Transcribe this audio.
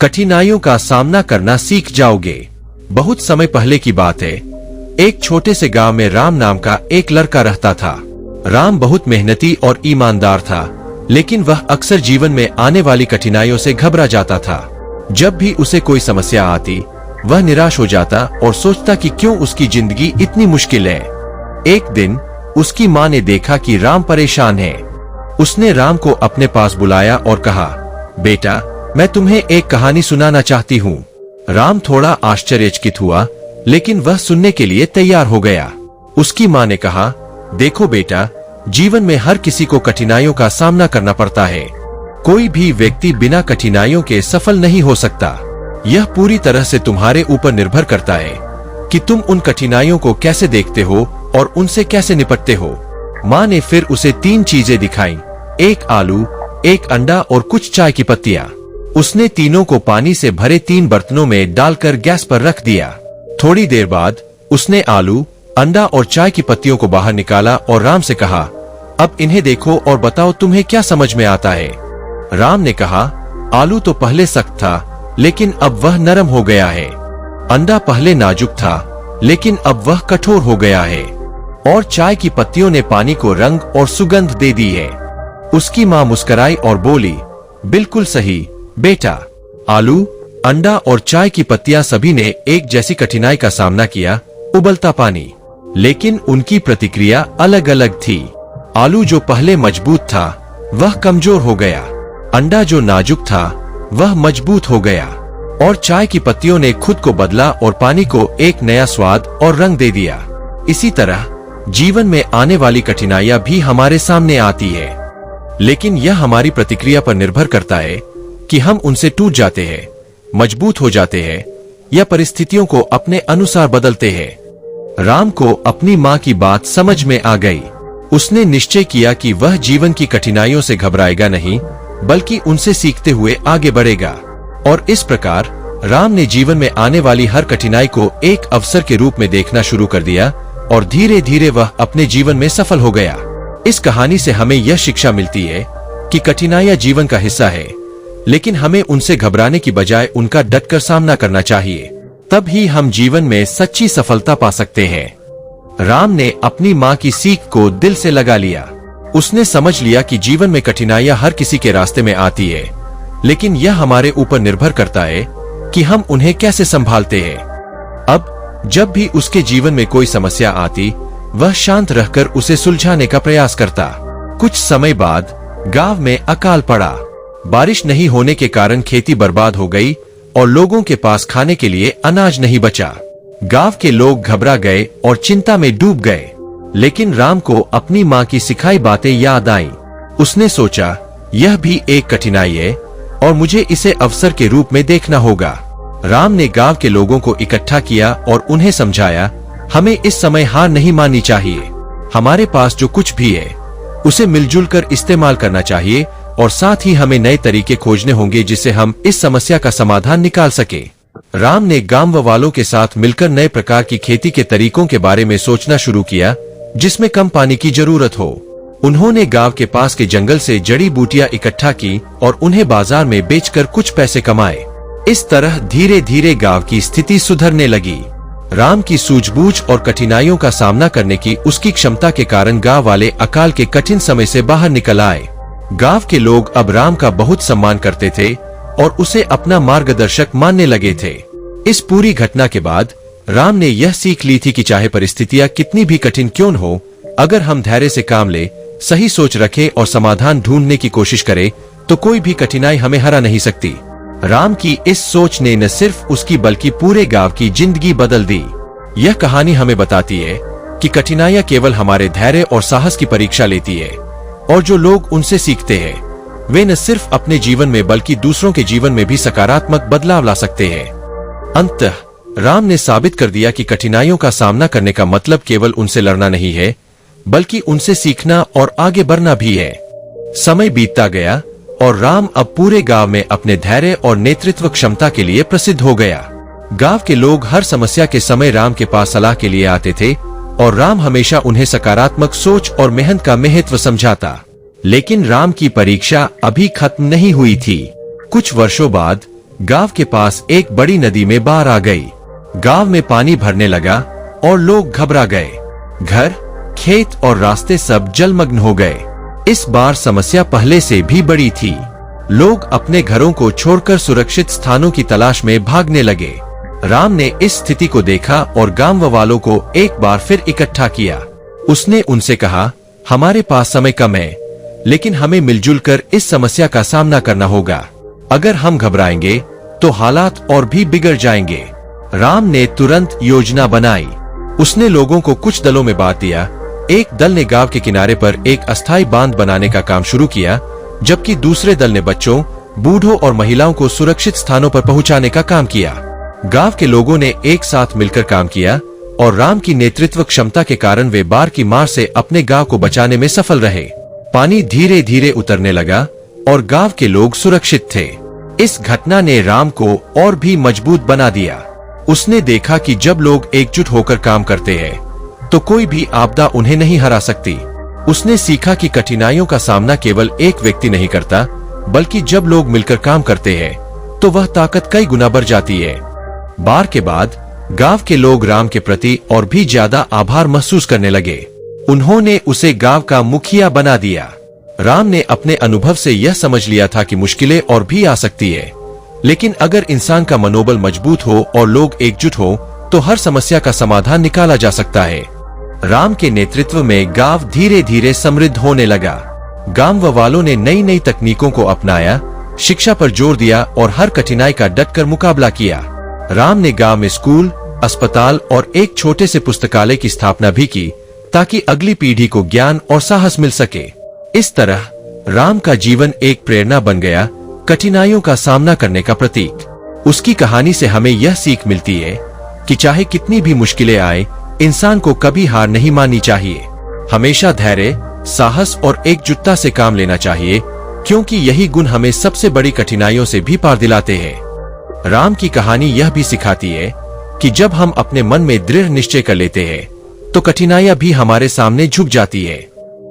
कठिनाइयों का सामना करना सीख जाओगे। बहुत समय पहले की बात है। एक छोटे से गांव में राम नाम का एक लड़का रहता था। राम बहुत मेहनती और ईमानदार था, लेकिन वह अक्सर जीवन में आने वाली कठिनाइयों से घबरा जाता था। जब भी उसे कोई समस्या आती, वह निराश हो जाता और सोचता कि क्यों उसकी जिंदगी इतनी मुश्किल है। एक दिन उसकी माँ ने देखा कि राम परेशान है। उसने राम को अपने पास बुलाया और कहा, बेटा, मैं तुम्हें एक कहानी सुनाना चाहती हूँ। राम थोड़ा आश्चर्यचकित हुआ, लेकिन वह सुनने के लिए तैयार हो गया। उसकी माँ ने कहा, देखो बेटा, जीवन में हर किसी को कठिनाइयों का सामना करना पड़ता है। कोई भी व्यक्ति बिना कठिनाइयों के सफल नहीं हो सकता। यह पूरी तरह से तुम्हारे ऊपर निर्भर करता है कि तुम उन कठिनाइयों को कैसे देखते हो और उनसे कैसे निपटते हो। माँ ने फिर उसे 3 चीजें दिखाई, एक आलू, एक अंडा और कुछ चाय की पत्तियां। उसने तीनों को पानी से भरे 3 बर्तनों में डालकर गैस पर रख दिया। थोड़ी देर बाद उसने आलू, अंडा और चाय की पत्तियों को बाहर निकाला और राम से कहा, अब इन्हें देखो और बताओ तुम्हें क्या समझ में आता है। राम ने कहा, आलू तो पहले सख्त था, लेकिन अब वह नरम हो गया है। अंडा पहले नाजुक था, लेकिन अब वह कठोर हो गया है। और चाय की पत्तियों ने पानी को रंग और सुगंध दे दी है। उसकी माँ मुस्कुराई और बोली, बिल्कुल सही बेटा। आलू, अंडा और चाय की पत्तियां सभी ने एक जैसी कठिनाई का सामना किया, उबलता पानी, लेकिन उनकी प्रतिक्रिया अलग अलग थी। आलू जो पहले मजबूत था, वह कमजोर हो गया। अंडा जो नाजुक था, वह मजबूत हो गया। और चाय की पत्तियों ने खुद को बदला और पानी को एक नया स्वाद और रंग दे दिया। इसी तरह जीवन में आने वाली कठिनाइयां भी हमारे सामने आती है, लेकिन यह हमारी प्रतिक्रिया पर निर्भर करता है कि हम उनसे टूट जाते हैं, मजबूत हो जाते हैं या परिस्थितियों को अपने अनुसार बदलते हैं। राम को अपनी माँ की बात समझ में आ गई। उसने निश्चय किया कि वह जीवन की कठिनाइयों से घबराएगा नहीं, बल्कि उनसे सीखते हुए आगे बढ़ेगा। और इस प्रकार राम ने जीवन में आने वाली हर कठिनाई को एक अवसर के रूप में देखना शुरू कर दिया और धीरे धीरे वह अपने जीवन में सफल हो गया। इस कहानी से हमें यह शिक्षा मिलती है कि कठिनाइयां जीवन का हिस्सा है, लेकिन हमें उनसे घबराने की बजाय उनका डटकर सामना करना चाहिए। तब ही हम जीवन में सच्ची सफलता पा सकते हैं। राम ने अपनी माँ की सीख को दिल से लगा लिया। उसने समझ लिया कि जीवन में कठिनाइयां हर किसी के रास्ते में आती है, लेकिन यह हमारे ऊपर निर्भर करता है कि हम उन्हें कैसे संभालते हैं। अब जब भी उसके जीवन में कोई समस्या आती, वह शांत रहकर उसे सुलझाने का प्रयास करता। कुछ समय बाद गांव में अकाल पड़ा। बारिश नहीं होने के कारण खेती बर्बाद हो गई और लोगों के पास खाने के लिए अनाज नहीं बचा। गांव के लोग घबरा गए और चिंता में डूब गए। लेकिन राम को अपनी माँ की सिखाई बातें याद आईं। उसने सोचा, यह भी एक कठिनाई है और मुझे इसे अवसर के रूप में देखना होगा। राम ने गांव के लोगों को इकट्ठा किया और उन्हें समझाया, हमें इस समय हार नहीं माननी चाहिए। हमारे पास जो कुछ भी है उसे मिलजुल कर इस्तेमाल करना चाहिए और साथ ही हमें नए तरीके खोजने होंगे जिससे हम इस समस्या का समाधान निकाल सके। राम ने गांव वालों के साथ मिलकर नए प्रकार की खेती के तरीकों के बारे में सोचना शुरू किया, जिसमें कम पानी की जरूरत हो। उन्होंने गांव के पास के जंगल से जड़ी बूटियां इकट्ठा की और उन्हें बाजार में बेचकर कुछ पैसे कमाए। इस तरह धीरे धीरे गांव की स्थिति सुधरने लगी। राम की सूझबूझ और कठिनाइयों का सामना करने की उसकी क्षमता के कारण गांव वाले अकाल के कठिन समय से बाहर निकल आए। गांव के लोग अब राम का बहुत सम्मान करते थे और उसे अपना मार्गदर्शक मानने लगे थे। इस पूरी घटना के बाद राम ने यह सीख ली थी कि चाहे परिस्थितियां कितनी भी कठिन क्यों न हो, अगर हम धैर्य से काम ले, सही सोच रखें और समाधान ढूंढने की कोशिश करें, तो कोई भी कठिनाई हमें हरा नहीं सकती। राम की इस सोच ने न सिर्फ उसकी बल्कि पूरे गांव की जिंदगी बदल दी। यह कहानी हमें बताती है कि कठिनाइयां केवल हमारे धैर्य और साहस की परीक्षा लेती है, और जो लोग उनसे सीखते हैं वे न सिर्फ अपने जीवन में बल्कि दूसरों के जीवन में भी सकारात्मक बदलाव ला सकते हैं। अंततः राम ने साबित कर दिया कि कठिनाइयों का सामना करने का मतलब केवल उनसे लड़ना नहीं है, बल्कि उनसे सीखना और आगे बढ़ना भी है। समय बीतता गया और राम अब पूरे गांव में अपने धैर्य और नेतृत्व क्षमता के लिए प्रसिद्ध हो गया। गांव के लोग हर समस्या के समय राम के पास सलाह के लिए आते थे और राम हमेशा उन्हें सकारात्मक सोच और मेहनत का महत्व समझाता। लेकिन राम की परीक्षा अभी खत्म नहीं हुई थी। कुछ वर्षों बाद गांव के पास एक बड़ी नदी में बाढ़ आ गई। गांव में पानी भरने लगा और लोग घबरा गए। घर, खेत और रास्ते सब जलमग्न हो गए। इस बार समस्या पहले से भी बड़ी थी। लोग अपने घरों को छोड़कर सुरक्षित स्थानों की तलाश में भागने लगे। राम ने इस स्थिति को देखा और गांव वालों को एक बार फिर इकट्ठा किया। उसने उनसे कहा, हमारे पास समय कम है, लेकिन हमें मिलजुल कर इस समस्या का सामना करना होगा। अगर हम घबराएंगे तो हालात और भी बिगड़ जाएंगे। राम ने तुरंत योजना बनाई। उसने लोगों को कुछ दलों में बांट दिया। एक दल ने गांव के किनारे पर एक अस्थायी बांध बनाने का काम शुरू किया, जबकि दूसरे दल ने बच्चों, बूढ़ों और महिलाओं को सुरक्षित स्थानों पर पहुंचाने का काम किया। गांव के लोगों ने एक साथ मिलकर काम किया और राम की नेतृत्व क्षमता के कारण वे बाढ़ की मार से अपने गांव को बचाने में सफल रहे। पानी धीरे धीरे उतरने लगा और गांव के लोग सुरक्षित थे। इस घटना ने राम को और भी मजबूत बना दिया। उसने देखा कि जब लोग एकजुट होकर काम करते हैं तो कोई भी आपदा उन्हें नहीं हरा सकती। उसने सीखा कि कठिनाइयों का सामना केवल एक व्यक्ति नहीं करता, बल्कि जब लोग मिलकर काम करते हैं तो वह ताकत कई गुना बढ़ जाती है। बाढ़ के बाद गांव के लोग राम के प्रति और भी ज्यादा आभार महसूस करने लगे। उन्होंने उसे गांव का मुखिया बना दिया। राम ने अपने अनुभव से यह समझ लिया था कि मुश्किलें और भी आ सकती है, लेकिन अगर इंसान का मनोबल मजबूत हो और लोग एकजुट हो तो हर समस्या का समाधान निकाला जा सकता है। राम के नेतृत्व में गांव धीरे धीरे समृद्ध होने लगा। गांव वालों ने नई नई तकनीकों को अपनाया, शिक्षा पर जोर दिया और हर कठिनाई का डटकर मुकाबला किया। राम ने गांव में स्कूल, अस्पताल और एक छोटे से पुस्तकालय की स्थापना भी की, ताकि अगली पीढ़ी को ज्ञान और साहस मिल सके। इस तरह राम का जीवन एक प्रेरणा बन गया, कठिनाइयों का सामना करने का प्रतीक। उसकी कहानी से हमें यह सीख मिलती है कि चाहे कितनी भी मुश्किलें आए, इंसान को कभी हार नहीं माननी चाहिए। हमेशा धैर्य, साहस और एकजुटता से काम लेना चाहिए, क्योंकि यही गुण हमें सबसे बड़ी कठिनाइयों से भी पार दिलाते हैं। राम की कहानी यह भी सिखाती है कि जब हम अपने मन में दृढ़ निश्चय कर लेते हैं तो कठिनाइयां भी हमारे सामने झुक जाती है।